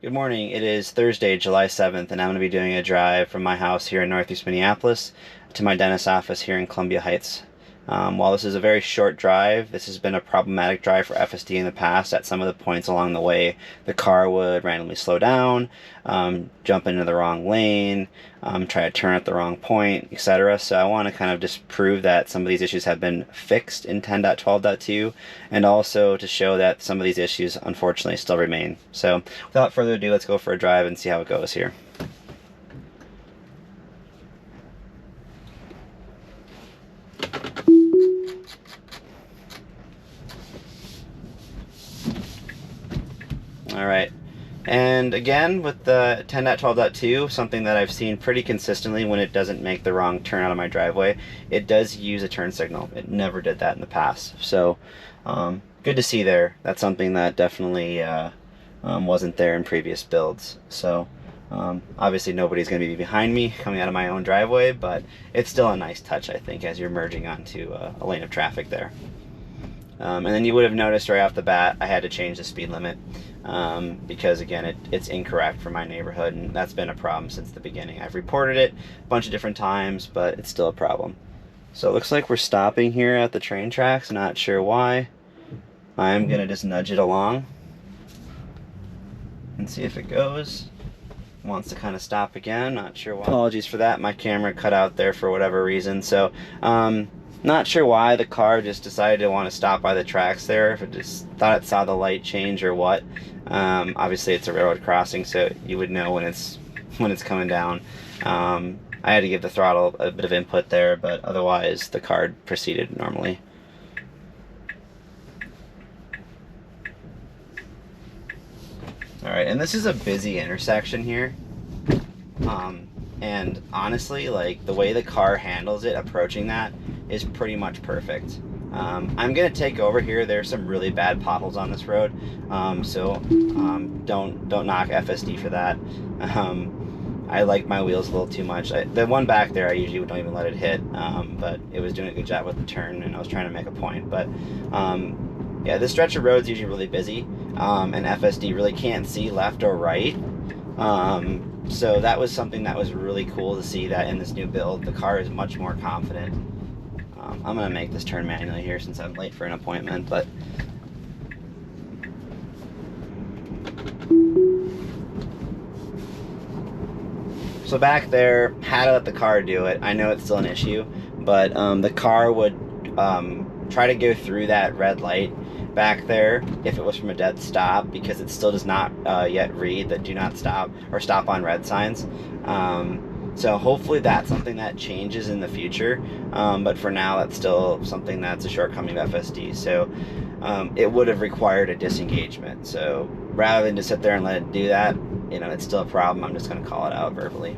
Good morning. It is Thursday, July 7th, and I'm going to be doing a drive from my house here in Northeast Minneapolis to my dentist's office here in Columbia Heights. While this is a very short drive, this has been a problematic drive for FSD in the past. At some of the points along the way, the car would randomly slow down, jump into the wrong lane, try to turn at the wrong point, etc. So I want to kind of just prove that some of these issues have been fixed in 10.12.2, and also to show that some of these issues unfortunately still remain. So without further ado, let's go for a drive and see how it goes here. Alright, and again with the 10.12.2, something that I've seen pretty consistently when it doesn't make the wrong turn out of my driveway, it does use a turn signal. It never did that in the past. So good to see there. That's something that definitely wasn't there in previous builds. So obviously nobody's going to be behind me coming out of my own driveway, but it's still a nice touch, I think, as you're merging onto a lane of traffic there. And then you would have noticed right off the bat I had to change the speed limit because again it's incorrect for my neighborhood, and that's been a problem since the beginning. I've reported it a bunch of different times, but it's still a problem. So it looks like we're stopping here at the train tracks. Not sure why. I'm gonna just nudge it along and see if it goes. Wants to kind of stop again, not sure why. Apologies for that, my camera cut out there for whatever reason. So not sure why the car just decided to want to stop by the tracks there, if it just thought it saw the light change or what. Obviously it's a railroad crossing, so you would know when it's coming down. I had to give the throttle a bit of input there, but otherwise the car proceeded normally. Alright, and this is a busy intersection here. And honestly, like, the way the car handles it approaching that is pretty much perfect. I'm gonna take over here. There's some really bad potholes on this road, so don't knock FSD for that. I like my wheels a little too much. The one back there I usually don't even let it hit, but it was doing a good job with the turn, and I was trying to make a point. But yeah, this stretch of road is usually really busy, and FSD really can't see left or right. So that was something that was really cool to see, that in this new build the car is much more confident. I'm gonna make this turn manually here since I'm late for an appointment, but so back there, had to let the car do it. I know it's still an issue, but the car would try to go through that red light back there if it was from a dead stop, because it still does not yet read the do not stop or stop on red signs. So hopefully that's something that changes in the future, but for now that's still something that's a shortcoming of FSD. So it would have required a disengagement. So rather than just sit there and let it do that, you know, it's still a problem. I'm just going to call it out verbally.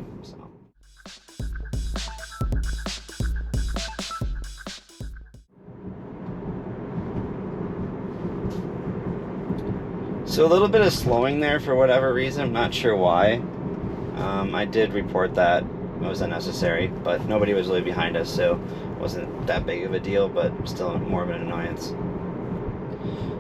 So a little bit of slowing there for whatever reason, I'm not sure why. I did report that it was unnecessary, but nobody was really behind us, so it wasn't that big of a deal, but still more of an annoyance.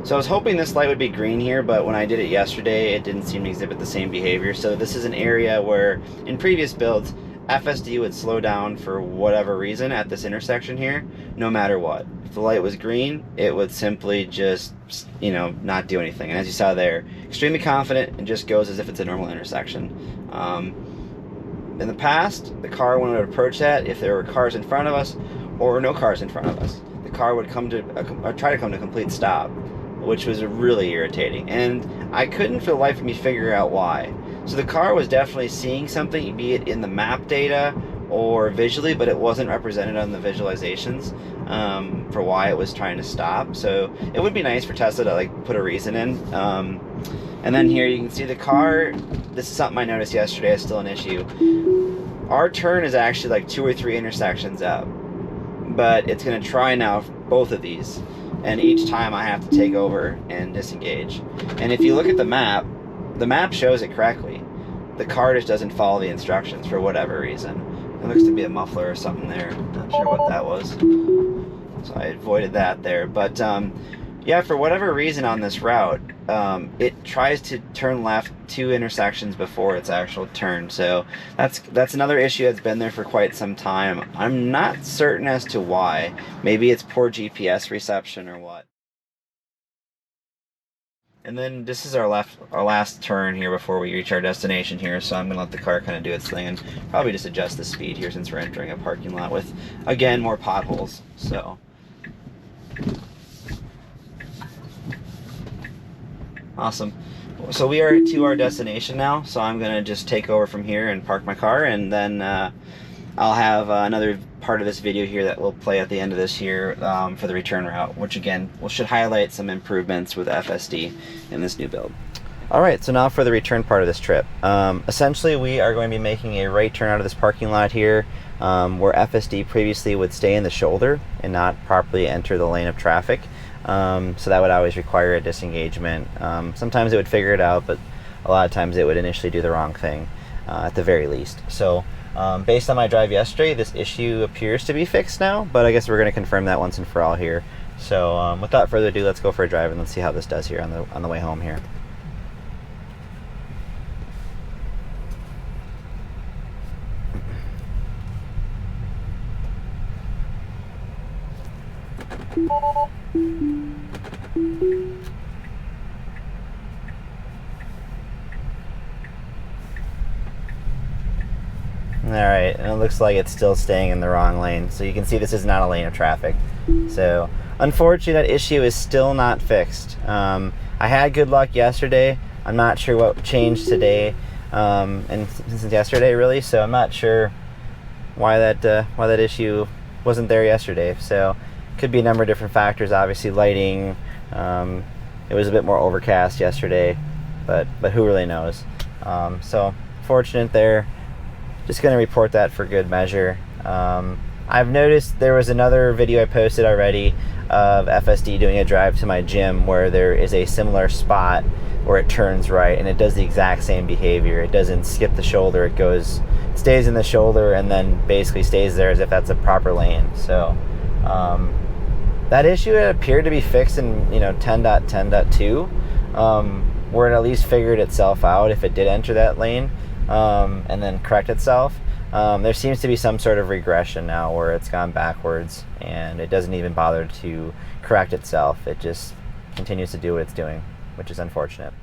So I was hoping this light would be green here, but when I did it yesterday, it didn't seem to exhibit the same behavior. So this is an area where, in previous builds, FSD would slow down for whatever reason at this intersection here, no matter what. If the light was green, it would simply just, you know, not do anything. And as you saw there, extremely confident and just goes as if it's a normal intersection. In the past, the car, when it would approach that, if there were cars in front of us or no cars in front of us, the car would come to try to come to a complete stop, which was really irritating. And I couldn't for the life of me figure out why. So the car was definitely seeing something, be it in the map data or visually, but it wasn't represented on the visualizations for why it was trying to stop. So it would be nice for Tesla to like put a reason in. And then here you can see the car. This is something I noticed yesterday, is still an issue. Our turn is actually like 2 or 3 intersections up, but it's going to try now both of these, and each time I have to take over and disengage. And if you look at the map shows it correctly. The car just doesn't follow the instructions for whatever reason. It looks to be a muffler or something there. Not sure what that was. So I avoided that there. But Yeah, for whatever reason on this route, it tries to turn left 2 intersections before its actual turn. So that's another issue that's been there for quite some time. I'm not certain as to why. Maybe it's poor GPS reception or what. And then this is our last turn here before we reach our destination here, so I'm going to let the car kind of do its thing and probably just adjust the speed here since we're entering a parking lot with, again, more potholes. So awesome. So we are to our destination now, so I'm going to just take over from here and park my car, and then I'll have another part of this video here that will play at the end of this here for the return route, which again should highlight some improvements with FSD in this new build. Alright, so now for the return part of this trip. Essentially we are going to be making a right turn out of this parking lot here, where FSD previously would stay in the shoulder and not properly enter the lane of traffic. So that would always require a disengagement. Sometimes it would figure it out, but a lot of times it would initially do the wrong thing, at the very least. So based on my drive yesterday, this issue appears to be fixed now, but I guess we're going to confirm that once and for all here. So without further ado, let's go for a drive and let's see how this does here on the way home here. Alright, and it looks like it's still staying in the wrong lane. So you can see this is not a lane of traffic. So unfortunately that issue is still not fixed. I had good luck yesterday. I'm not sure what changed today, and since yesterday really, so I'm not sure why that issue wasn't there yesterday. So could be a number of different factors, obviously lighting. It was a bit more overcast yesterday, but who really knows. So fortunate there. Just going to report that for good measure. I've noticed there was another video I posted already of FSD doing a drive to my gym where there is a similar spot where it turns right and it does the exact same behavior. It doesn't skip the shoulder, it stays in the shoulder and then basically stays there as if that's a proper lane. So that issue had appeared to be fixed in 10.10.2, where it at least figured itself out if it did enter that lane. And then correct itself. There seems to be some sort of regression now where it's gone backwards and it doesn't even bother to correct itself. It just continues to do what it's doing, which is unfortunate.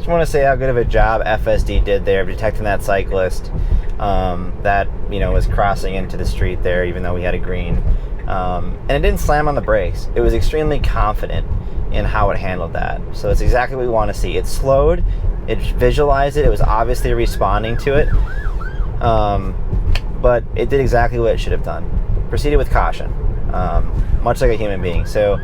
I want to say how good of a job FSD did there of detecting that cyclist that was crossing into the street there, even though we had a green, and it didn't slam on the brakes. It was extremely confident in how it handled that. So it's exactly what we want to see. It slowed, it visualized it, it was obviously responding to it, but it did exactly what it should have done. Proceeded with caution, much like a human being. So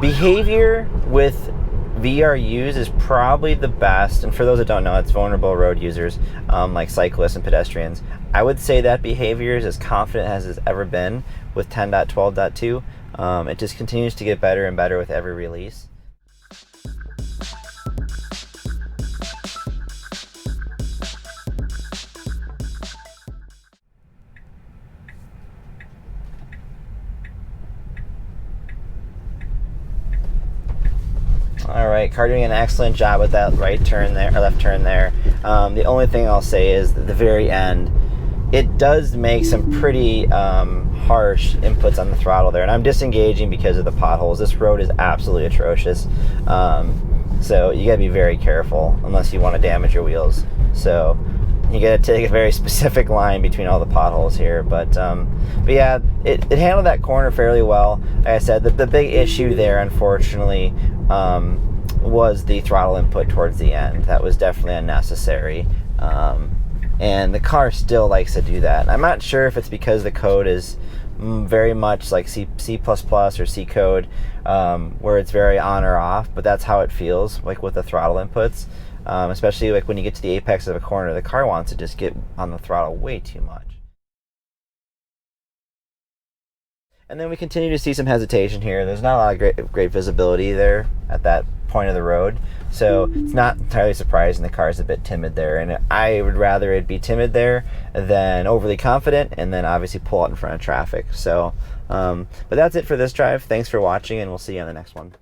behavior with VRUs is probably the best, and for those that don't know, it's vulnerable road users, like cyclists and pedestrians. I would say that behavior is as confident as it's ever been with 10.12.2. It just continues to get better and better with every release. Alright, car doing an excellent job with that right turn there, or left turn there. The only thing I'll say is at the very end, it does make some pretty harsh inputs on the throttle there, and I'm disengaging because of the potholes. This road is absolutely atrocious, so you gotta be very careful unless you want to damage your wheels. So you gotta take a very specific line between all the potholes here, but yeah, it handled that corner fairly well. Like I said, the big issue there, unfortunately, was the throttle input towards the end. That was definitely unnecessary, and the car still likes to do that. I'm not sure if it's because the code is very much like C++ or C code, where it's very on or off, but that's how it feels like with the throttle inputs, especially like when you get to the apex of a corner. The car wants to just get on the throttle way too much. And then we continue to see some hesitation here. There's not a lot of great visibility there at that point of the road. So it's not entirely surprising the car's a bit timid there. And I would rather it be timid there than overly confident and then obviously pull out in front of traffic. So, but that's it for this drive. Thanks for watching, and we'll see you on the next one.